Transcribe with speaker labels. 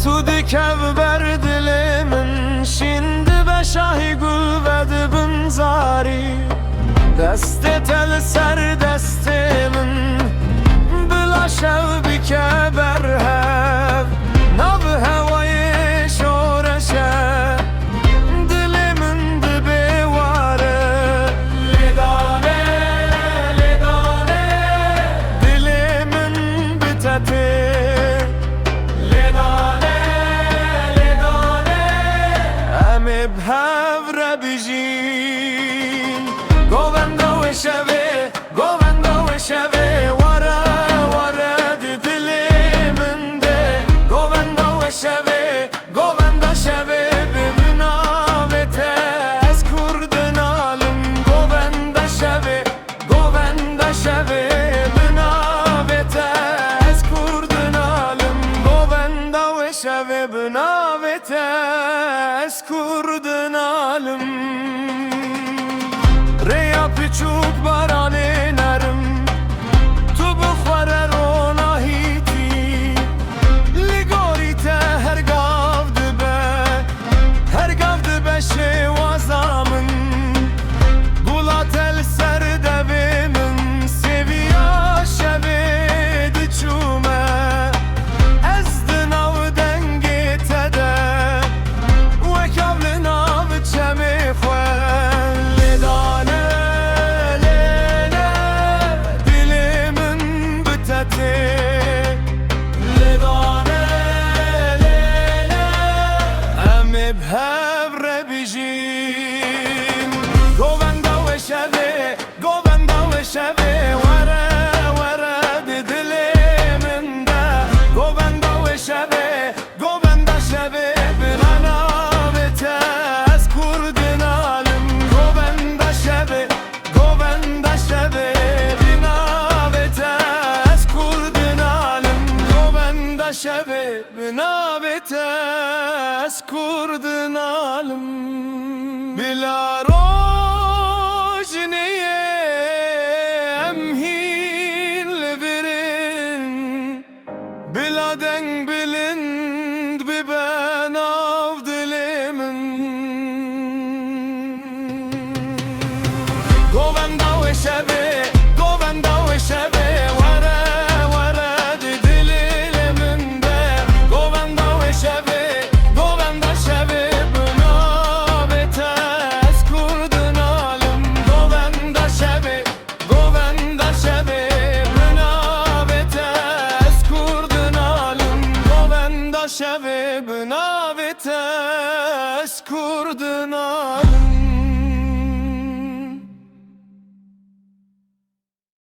Speaker 1: Tu dikev berdilimin şimdi beşahi gülvedi binzari Deste tel ser destimin Bila şevbike berhev Nav hevayı şoreşe Dilimin dibi varı Lidane, lidane Dilimin biteti Bhavra bijin Govenda ve şeve Govenda ve şeve Vara vara diliminde Govenda ve şeve Govenda şeve Bimünavete Ez kurdun alım Govenda şeve Govenda şeve Bimünavete Ez kurdun alım Govenda ve şeve Bimünavete Ez kurdun alım Reya piçuk barane nerim Tu bukhvare rona hiti Ligorite her gav dibe Her gav dibe şevazamın Gulat el ser devimin Seviya şeve diçume Ezdin av dengite de Bhavra bijin Govenda ve şeve Govenda ve şeve Vara vara diliminde Govenda ve şeve Govenda şeve Binanavete Ez kurdun alım Govenda şeve Govenda şeve Binavete Ez kurdun alım Govenda şeve Binavete Ez kurdun alım Bila rojniye emhin birin Bila deng bilind bi ben av dilimin Govenda ve şeve Govenda ve şeve Vara vara diliminde Govenda ve şeve şeve binavete Ez kurdun alım